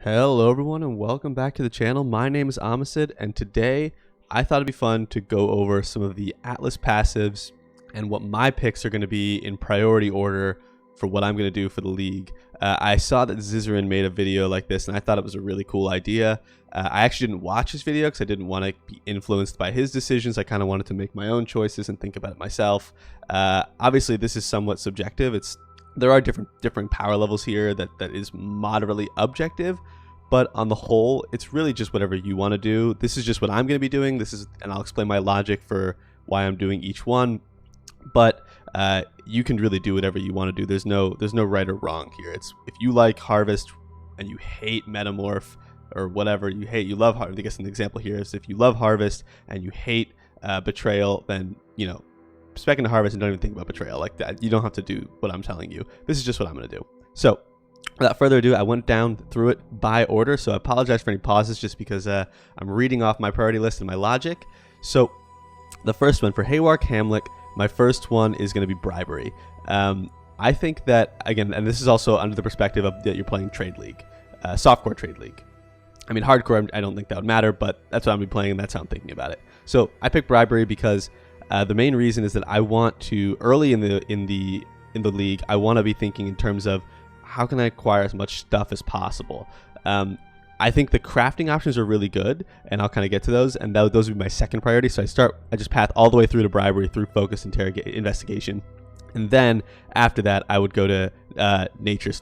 Hello everyone and welcome back to the channel. My name is Amacid and today I thought it'd be fun to go over some of the Atlas passives and what my picks are going to be in priority order for what I'm going to do for the league. I saw that Zizarin made a video like this and I thought it was a really cool idea. I actually didn't watch his video because I didn't want to be influenced by his decisions. I kind of wanted to make my own choices and think about it myself. Obviously this is somewhat subjective. There are different power levels here that is moderately objective, but on the whole, it's really just whatever you want to do. This is just what I'm going to be doing. And I'll explain my logic for why I'm doing each one. But you can really do whatever you want to do. There's no right or wrong here. It's if you like Harvest and you hate Metamorph or whatever you hate, you love Harvest. I guess an example here is if you love Harvest and you hate Betrayal, then spec into Harvest and don't even think about Betrayal like that. You don't have to do what I'm telling you. This is just what I'm going to do. So without further ado, I went down through it by order. So I apologize for any pauses just because I'm reading off my priority list and my logic. So the first one for Haywark Hamlet, my first one is going to be Bribery. I think that, again, and this is also under the perspective of that you're playing Trade League, Softcore Trade League. I mean, Hardcore, I don't think that would matter, but that's what I'm going to be playing and that's how I'm thinking about it. So I picked Bribery because the main reason is that I want to, early in the league, I want to be thinking in terms of how can I acquire as much stuff as possible. I think the crafting options are really good, and I'll kind of get to those, and those would be my second priority. So I just path all the way through to Bribery, through Focus, Investigation, and then after that I would go to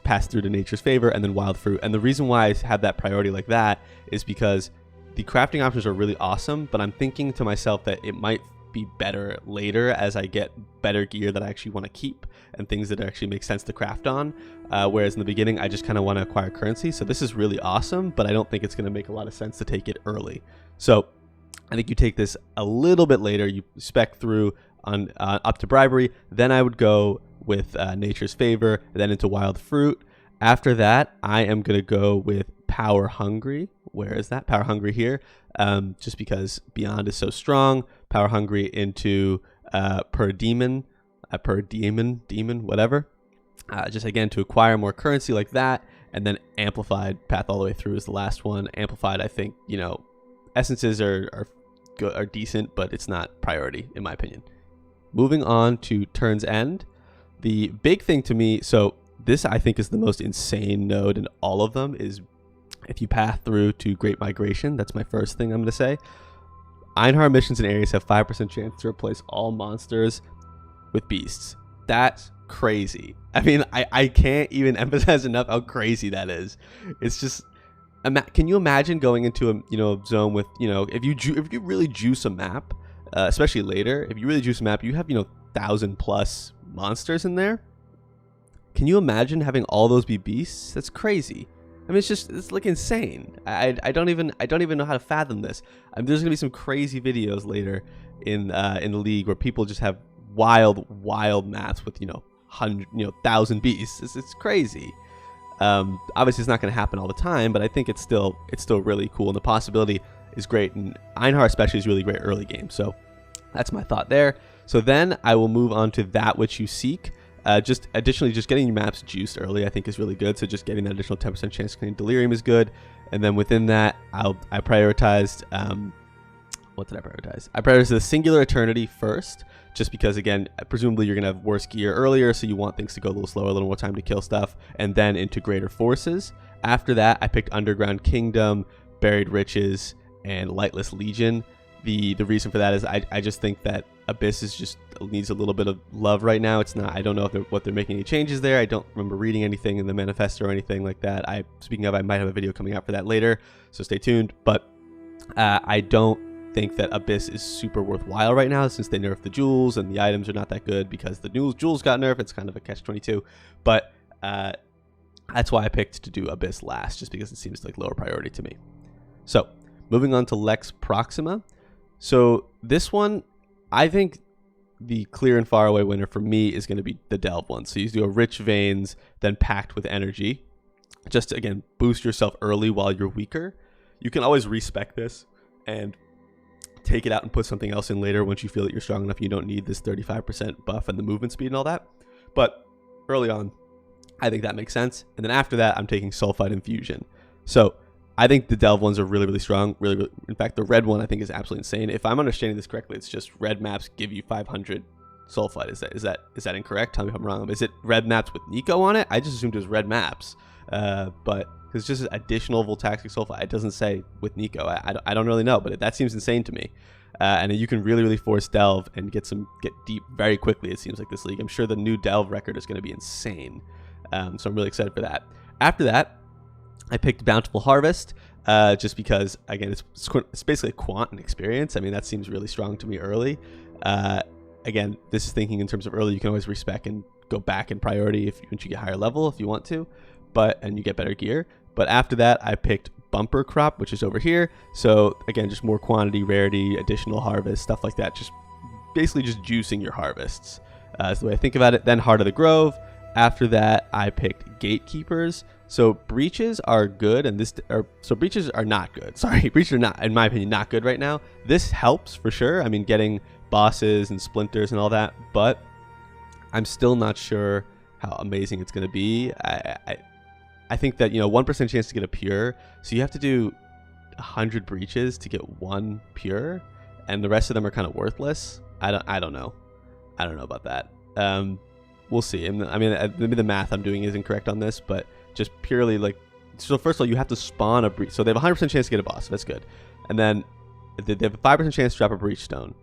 pass through to Nature's Favor, and then Wild Fruit. And the reason why I have that priority like that is because the crafting options are really awesome, but I'm thinking to myself that it might be better later as I get better gear that I actually want to keep and things that actually make sense to craft on, whereas in the beginning I just kind of want to acquire currency. So this is really awesome, but I don't think it's going to make a lot of sense to take it early. So I think you take this a little bit later, you spec through on up to Bribery, then I would go with Nature's Favor, then into Wild Fruit. After that I am going to go with Power Hungry. Where is that? Power Hungry here, just because Beyond is so strong. Power Hungry into Demon, whatever. Just again to acquire more currency like that, and then Amplified path all the way through is the last one. Amplified, I think essences are good, are decent, but it's not priority in my opinion. Moving on to Turn's End, the big thing to me. So this I think is the most insane node in all of them is if you path through to Great Migration. That's my first thing I'm going to say. Einhar missions and areas have 5% chance to replace all monsters with beasts. That's crazy. I mean, I can't even emphasize enough how crazy that is. It's just, can you imagine going into a zone with if you really juice a map, especially later, if you really juice a map, you have 1,000+ monsters in there. Can you imagine having all those be beasts? That's crazy. I mean, it's like insane. I don't even know how to fathom this. There's gonna be some crazy videos later in the league where people just have wild maps with 1,000 beasts. It's crazy. Obviously, it's not gonna happen all the time, but I think it's still really cool, and the possibility is great. And Einhar especially is really great early game. So that's my thought there. So then I will move on to That Which You Seek. Just getting your maps juiced early I think is really good. So just getting that additional 10% chance to clean Delirium is good. And then within that I prioritized what did I prioritize? I prioritized the Singular Eternity first, just because again presumably you're gonna have worse gear earlier, so you want things to go a little slower, a little more time to kill stuff, and then into Greater Forces. After that I picked Underground Kingdom, Buried Riches, and Lightless Legion. The reason for that is I just think that Abyss needs a little bit of love right now. It's not, I don't know if they're making any changes there. I don't remember reading anything in the manifesto or anything like that. Speaking of, I might have a video coming out for that later, so stay tuned. But I don't think that Abyss is super worthwhile right now since they nerfed the jewels and the items are not that good because the new jewels got nerfed. It's kind of a catch-22. But that's why I picked to do Abyss last, just because it seems like lower priority to me. So moving on to Lex Proxima. So this one, I think the clear and far away winner for me is going to be the Delve one. So you do a Rich Veins, then Packed with Energy, just to, again, boost yourself early while you're weaker. You can always respec this and take it out and put something else in later once you feel that you're strong enough. You don't need this 35% buff and the movement speed and all that. But early on, I think that makes sense. And then after that, I'm taking Sulfide Infusion. So I think the Delve ones are really, really strong. In fact, the red one I think is absolutely insane. If I'm understanding this correctly, it's just red maps give you 500 sulfite. Is that incorrect? Tell me if I'm wrong. Is it red maps with Nico on it? I just assumed it was red maps, but because it's just additional voltaxic sulfite. It doesn't say with Nico. I don't really know, but that seems insane to me. And you can really, really force Delve and get deep very quickly. It seems like this league. I'm sure the new Delve record is going to be insane. So I'm really excited for that. After that, I picked Bountiful Harvest, just because, again, it's basically a quant and experience. I mean, that seems really strong to me early. Again, this is thinking in terms of early. You can always respec and go back in priority once you get higher level if you want to, and you get better gear. But after that, I picked Bumper Crop, which is over here. So again, just more quantity, rarity, additional harvest, stuff like that. Just basically just juicing your harvests. Is the way I think about it. Then Heart of the Grove. After that, I picked Gatekeepers. So breaches are good, and breaches are not good. Sorry, breaches are not, in my opinion, not good right now. This helps for sure. I mean, getting bosses and splinters and all that, but I'm still not sure how amazing it's going to be. I think that 1% chance to get a pure, so you have to do 100 breaches to get one pure, and the rest of them are kind of worthless. I don't know about that. We'll see. I mean, maybe the math I'm doing is incorrect on this, but just purely so first of all, you have to spawn a breach. So they have a 100% chance to get a boss. So that's good. And then they have a 5% chance to drop a breach stone. And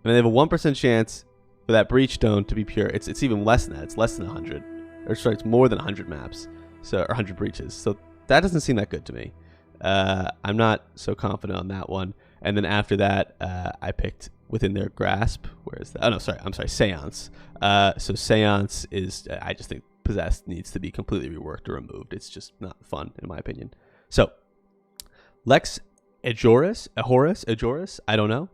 then they have a 1% chance for that breach stone to be pure. It's even less than that. It's less than 100. Or sorry, it's more than 100 maps. Or 100 breaches. So that doesn't seem that good to me. I'm not so confident on that one. And then after that, I picked Within Their Grasp. Where is that? Oh, no, sorry. I'm sorry. Seance. So Seance is, I just think Possessed needs to be completely reworked or removed. It's just not fun, in my opinion. So Lex Ajoris, I don't know.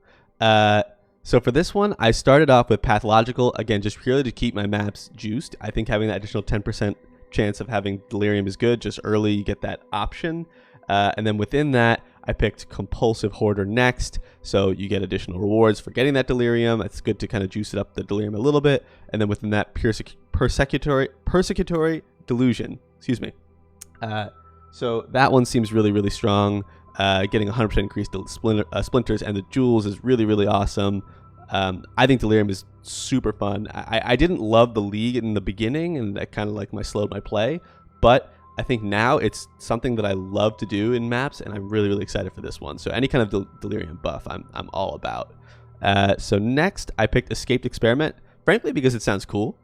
So for this one, I started off with Pathological, again, just purely to keep my maps juiced. I think having that additional 10% chance of having Delirium is good. Just early, you get that option. And then within that, I picked Compulsive Hoarder next. So you get additional rewards for getting that Delirium. It's good to kind of juice it up the Delirium a little bit. And then within that, Persecutory Delusion. Excuse me. So that one seems really, really strong. Getting 100% increased splinters and the jewels is really, really awesome. I think Delirium is super fun. I didn't love the league in the beginning, and that kind of slowed my play. But I think now it's something that I love to do in maps, and I'm really, really excited for this one. So any kind of Delirium buff, I'm all about. So next, I picked Escaped Experiment, frankly, because it sounds cool.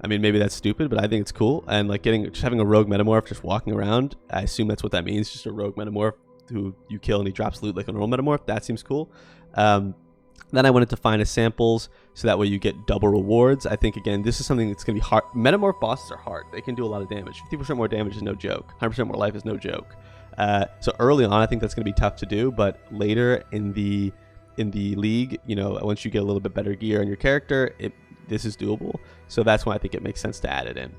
I mean, maybe that's stupid, but I think it's cool. And just having a rogue metamorph just walking around, I assume that's what that means, just a rogue metamorph who you kill and he drops loot like a normal metamorph. That seems cool. Then I wanted to find samples so that way you get double rewards. I think, again, this is something that's going to be hard. Metamorph bosses are hard. They can do a lot of damage. 50% more damage is no joke. 100% more life is no joke. So early on, I think that's going to be tough to do, but later in the league, once you get a little bit better gear on your character, this is doable. So that's why I think it makes sense to add it in.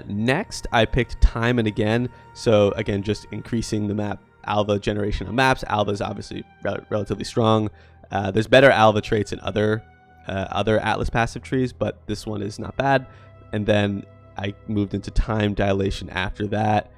Next, I picked Time and Again. So again, just increasing the map alpha generation of maps. Alpha is obviously relatively strong. There's better alpha traits in other Atlas passive trees, but this one is not bad. And then I moved into Time Dilation after that.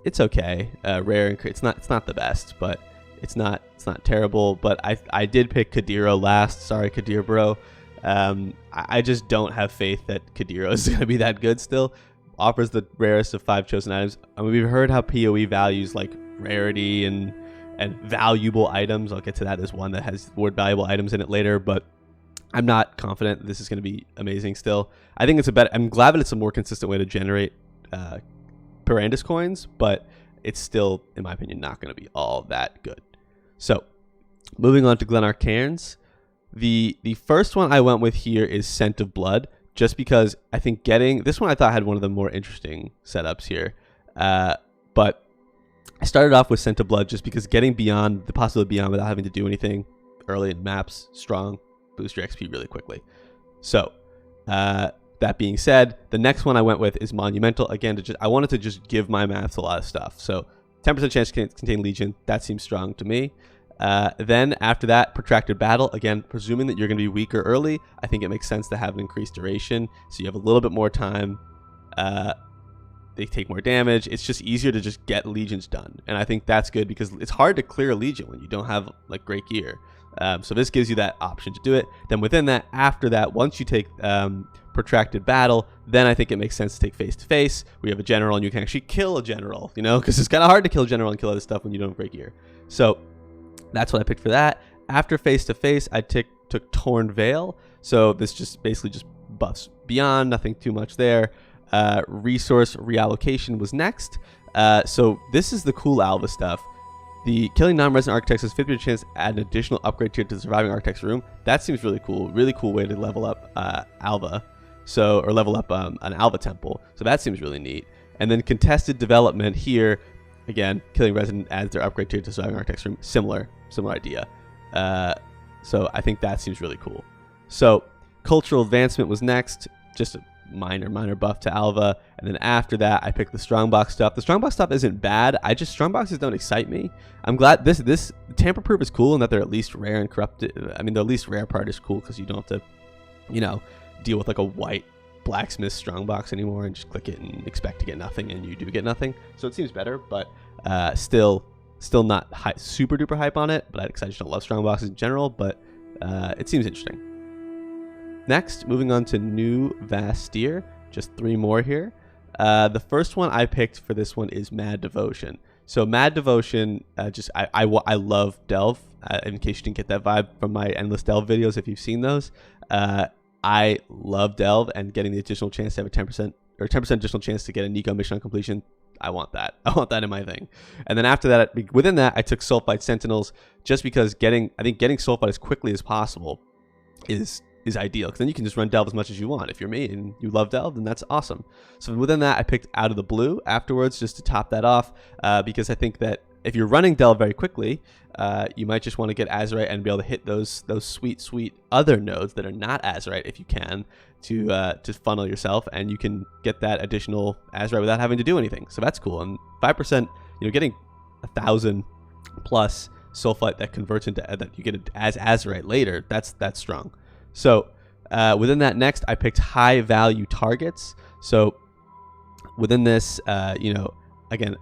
It's okay. Rare and it's not the best, but it's not terrible. But I did pick Kadiro last. Sorry, Kadir bro. I just don't have faith that Kadiro is going to be that good still. Offers the rarest of 5 chosen items. I mean, we've heard how PoE values rarity and valuable items. I'll get to that. There's one that has the word valuable items in it later, but I'm not confident this is going to be amazing still. I think I'm glad that it's a more consistent way to generate Perandus coins, but it's still, in my opinion, not going to be all that good. So, moving on to Glenarcairns. The first one I went with here is Scent of Blood, just because I think this one I thought had one of the more interesting setups here. But I started off with Scent of Blood just because getting beyond, the possibility beyond without having to do anything early in maps, strong, boost your XP really quickly. So, that being said, the next one I went with is Monumental. Again, I wanted to just give my maps a lot of stuff. So 10% chance to contain Legion, that seems strong to me. Then after that, Protracted Battle. Again, presuming that you're going to be weaker early, I think it makes sense to have an increased duration, so you have a little bit more time they take more damage. It's just easier to just get legions done, and I think that's good because it's hard to clear a legion when you don't have like great gear. So this gives you that option to do it. Then within that, after that, once you take protracted battle, then I think it makes sense to take face to face. We have a general, and you can actually kill a general, you know, because it's kind of hard to kill a general and kill other stuff when you don't have great gear. So that's what I picked for that. After face to face, I took Torn Veil. So this just basically just buffs beyond, nothing too much there. Resource reallocation was next. So this is the cool Alva stuff. The killing non-resident architects has 50% chance to add an additional upgrade tier to the surviving architect's room. That seems really cool. Really cool way to level up Alva. So, or level up an Alva temple. So that seems really neat. And then contested development here, again, killing resident adds their upgrade tier to the surviving architect's room. Similar idea. So I think that seems really cool. So cultural advancement was next. Just a minor buff to Alva, and then after that I picked the strongbox stuff. The strongbox stuff isn't bad. Strongboxes don't excite me. I'm glad this tamper proof is cool and that they're at least rare and corrupted. I mean, the least rare part is cool because you don't have to, you know, deal with like a white blacksmith strongbox anymore and just click it and expect to get nothing, and you do get nothing. So it seems better, but still not super duper hype on it. But I just don't love strongboxes in general. But it seems interesting. Next, moving on to New Vastir, just 3 more here. The first one I picked for this one is Mad Devotion. So Mad Devotion, I love Delve. In case you didn't get that vibe from my Endless Delve videos, if you've seen those, I love Delve, and getting the additional chance to have a 10% additional chance to get a Nico mission on completion. I want that. I want that in my thing. And then after that, within that, I took Sulfite Sentinels just because getting Sulfite as quickly as possible is ideal, because then you can just run Delve as much as you want. If you're me and you love Delve, then that's awesome. So within that, I picked Out of the Blue afterwards just to top that off, because I think that if you're running Delve very quickly, you might just want to get Azerite and be able to hit those sweet other nodes that are not Azerite if you can, to funnel yourself, and you can get that additional Azerite without having to do anything. So that's cool. And 5%, getting 1,000 plus Sulfite that converts into that you get as Azerite later, that's strong. So within that, next I picked high value targets. So within this, again,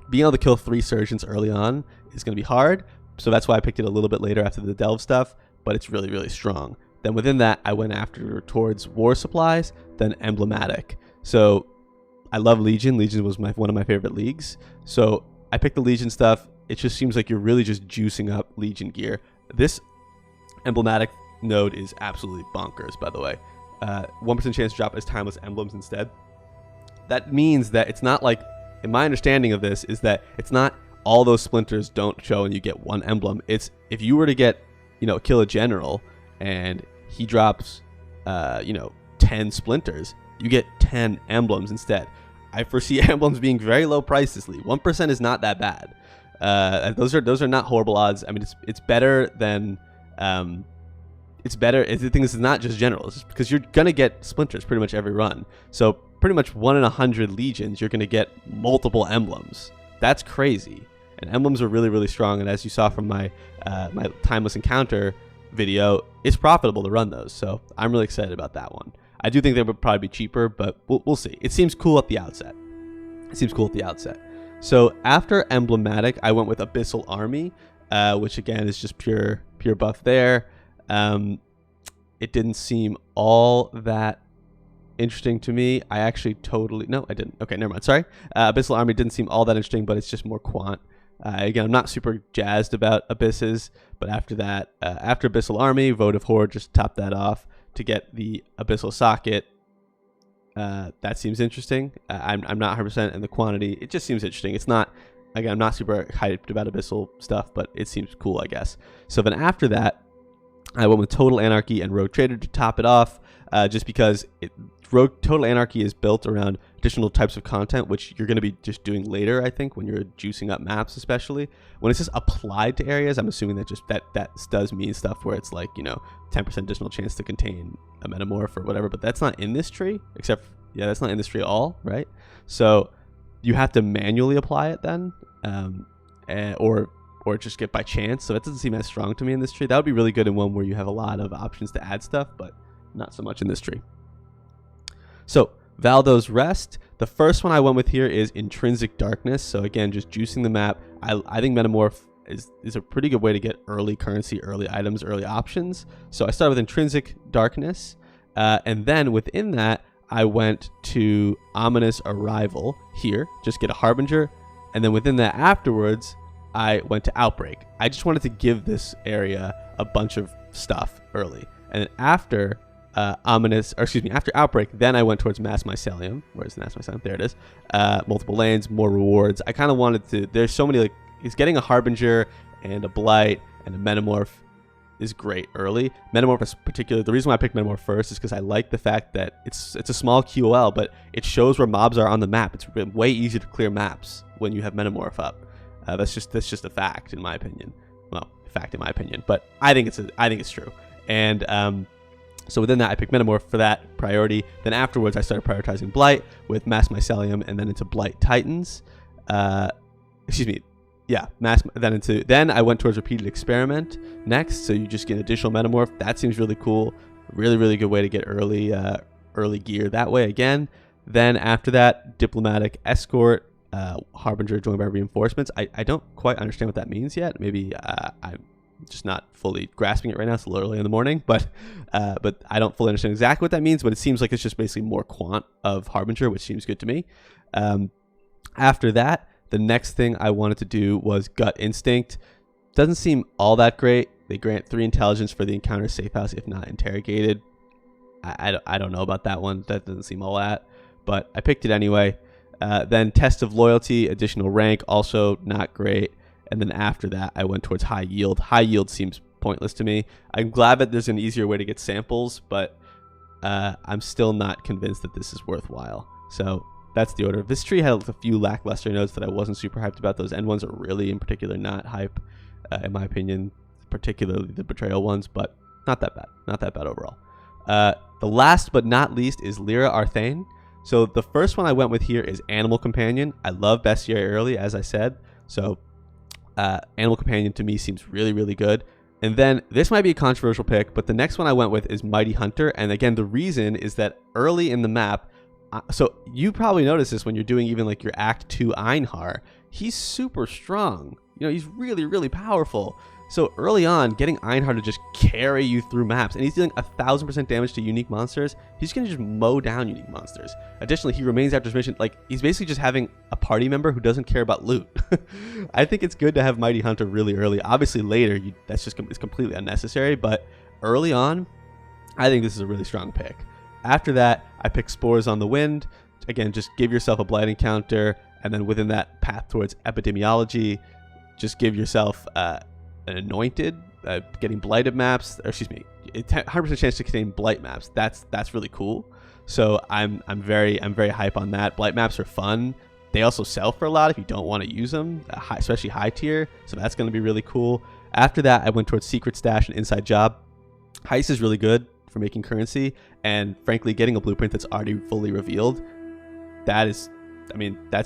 being able to kill 3 surgeons early on is going to be hard. So that's why I picked it a little bit later after the Delve stuff, but it's really, really strong. Then within that, I went towards war supplies, then emblematic. So I love Legion. Legion was one of my favorite leagues. So I picked the Legion stuff. It just seems like you're really just juicing up Legion gear. This emblematic node is absolutely bonkers, by the way. 1% chance to drop as timeless emblems instead. That means that it's not like, in my understanding of this, is that it's not all those splinters don't show and you get 1 emblem. It's if you were to get, kill a general and he drops, 10 splinters, you get 10 emblems instead. I foresee emblems being very low priced this league. 1% is not that bad. Those are not horrible odds. I mean, it's better than. It's better. The thing is, it's not just generals, because you're gonna get splinters pretty much every run. So pretty much 1 in 100 legions, you're gonna get multiple emblems. That's crazy. And emblems are really, really strong. And as you saw from my my timeless encounter video, it's profitable to run those. So I'm really excited about that one. I do think they would probably be cheaper, but we'll see. It seems cool at the outset. So after emblematic, I went with Abyssal Army, which again is just pure buff there. It didn't seem all that interesting to me. I actually no, I didn't. Okay, never mind. Sorry. Abyssal Army didn't seem all that interesting, but it's just more quant. Again, I'm not super jazzed about Abysses, but after that, after Abyssal Army, Votive Horde just topped that off to get the Abyssal Socket. That seems interesting. I'm not 100%, and the quantity, it just seems interesting. It's not, again, I'm not super hyped about Abyssal stuff, but it seems cool, I guess. So then after that, I went with Total Anarchy and Rogue Trader to top it off, just because Total Anarchy is built around additional types of content, which you're going to be just doing later, I think, when you're juicing up maps, especially. When it's just applied to areas, I'm assuming that that does mean stuff where it's like, 10% additional chance to contain a metamorph or whatever, but that's not in this tree, that's not in this tree at all, right? So you have to manually apply it then, or just get by chance. So it doesn't seem as strong to me in this tree. That would be really good in one where you have a lot of options to add stuff, but not so much in this tree. So Valdo's Rest. The first one I went with here is Intrinsic Darkness. So again, just juicing the map. I think Metamorph is a pretty good way to get early currency, early items, early options. So I started with Intrinsic Darkness. And then within that, I went to Ominous Arrival here. Just get a Harbinger. And then within that afterwards, I went to Outbreak. I just wanted to give this area a bunch of stuff early. And then after after Outbreak, then I went towards Mass Mycelium. Where's the Mass Mycelium? There it is. Multiple lanes, more rewards. I kind of wanted to, there's so many, like, he's getting a Harbinger and a Blight and a Metamorph is great early. Metamorph is particular. The reason why I picked Metamorph first is because I like the fact that it's a small QOL, but it shows where mobs are on the map. It's way easier to clear maps when you have Metamorph up. That's just a fact in my opinion. Well, fact in my opinion, but I think it's true. And so within that, I picked Metamorph for that priority. Then afterwards, I started prioritizing Blight with Mass Mycelium, and then into Blight Titans. Then I went towards Repeated Experiment next. So you just get additional Metamorph. That seems really cool. Really good way to get early gear that way again. Then after that, Diplomatic Escort, Harbinger joined by reinforcements. I don't quite understand what that means yet. Maybe I'm just not fully grasping it right now. It's a little early in the morning, but I don't fully understand exactly what that means. But it seems like it's just basically more quant of Harbinger, which seems good to me. After that, the next thing I wanted to do was Gut Instinct. Doesn't seem all that great. They grant 3 intelligence for the encounter safe house if not interrogated. I don't know about that one. That doesn't seem all that, but I picked it anyway. Then Test of Loyalty, additional rank, also not great. And then after that, I went towards High Yield. High Yield seems pointless to me. I'm glad that there's an easier way to get samples, but I'm still not convinced that this is worthwhile. So that's the order. This tree had a few lackluster nodes that I wasn't super hyped about. Those end ones are really, in particular, not hype, in my opinion, particularly the Betrayal ones, but not that bad. Not that bad overall. The last but not least is Lyra Arthane. So the first one I went with here is Animal Companion. I love Bestiary early, as I said. So Animal Companion to me seems really good. And then this might be a controversial pick, but the next one I went with is Mighty Hunter. And again, the reason is that early in the map, so you probably notice this when you're doing even like your Act 2 Einhar, he's super strong. You know, he's really powerful. So early on, getting Einhar to just carry you through maps, and he's dealing 1000% damage to unique monsters, he's going to just mow down unique monsters. Additionally, he remains after his mission. Like, he's basically just having a party member who doesn't care about loot. I think it's good to have Mighty Hunter really early. Obviously, later, it's completely unnecessary, but early on, I think this is a really strong pick. After that, I picked Spores on the Wind. Again, just give yourself a Blight encounter, and then within that path towards Epidemiology, just give yourself an Anointed, getting Blighted maps, or excuse me, 100% chance to contain Blight maps. That's really cool. So I'm very hype on that. Blight maps are fun. They also sell for a lot if you don't want to use them, especially high tier. So that's going to be really cool. After that, I went towards Secret Stash and Inside Job. Heist is really good for making currency, and frankly, getting a blueprint that's already fully revealed, that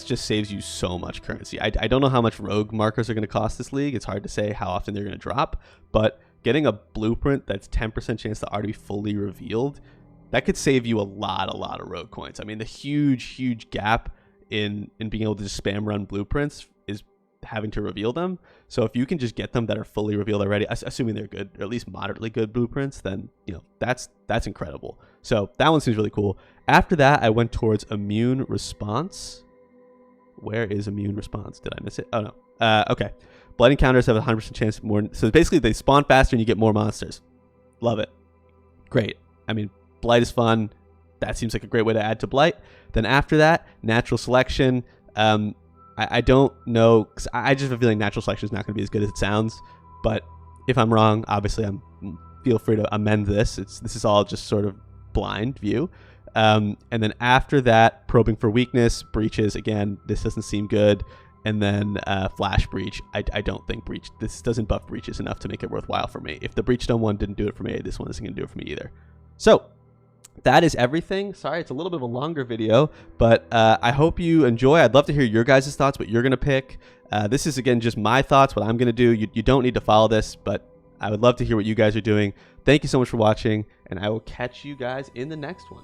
just saves you so much currency. I don't know how much rogue markers are going to cost this league. It's hard to say how often they're going to drop, but getting a blueprint that's 10% chance to already fully revealed, that could save you a lot of rogue coins. I mean, the huge gap in being able to just spam run blueprints is having to reveal them. So if you can just get them that are fully revealed already, assuming they're good, or at least moderately good blueprints, then that's incredible. So that one seems really cool. After that, I went towards Immune Response. Where is Immune Response? Did I miss it? Oh no. Okay. Blight encounters have a 100% chance more. So basically, they spawn faster and you get more monsters. Love it. Great. I mean, Blight is fun. That seems like a great way to add to Blight. Then after that, Natural Selection. I don't know, because I just have a feeling Natural Selection is not going to be as good as it sounds. But if I'm wrong, obviously, feel free to amend this. This is all just sort of blind view. And then after that, Probing for Weakness, Breaches. Again, this doesn't seem good. And then Flash Breach. I don't think this doesn't buff Breaches enough to make it worthwhile for me. If the Breachstone one didn't do it for me, this one isn't going to do it for me either. So that is everything. Sorry, it's a little bit of a longer video, but I hope you enjoy. I'd love to hear your guys' thoughts, what you're going to pick. This is, again, just my thoughts, what I'm going to do. You don't need to follow this, but I would love to hear what you guys are doing. Thank you so much for watching, and I will catch you guys in the next one.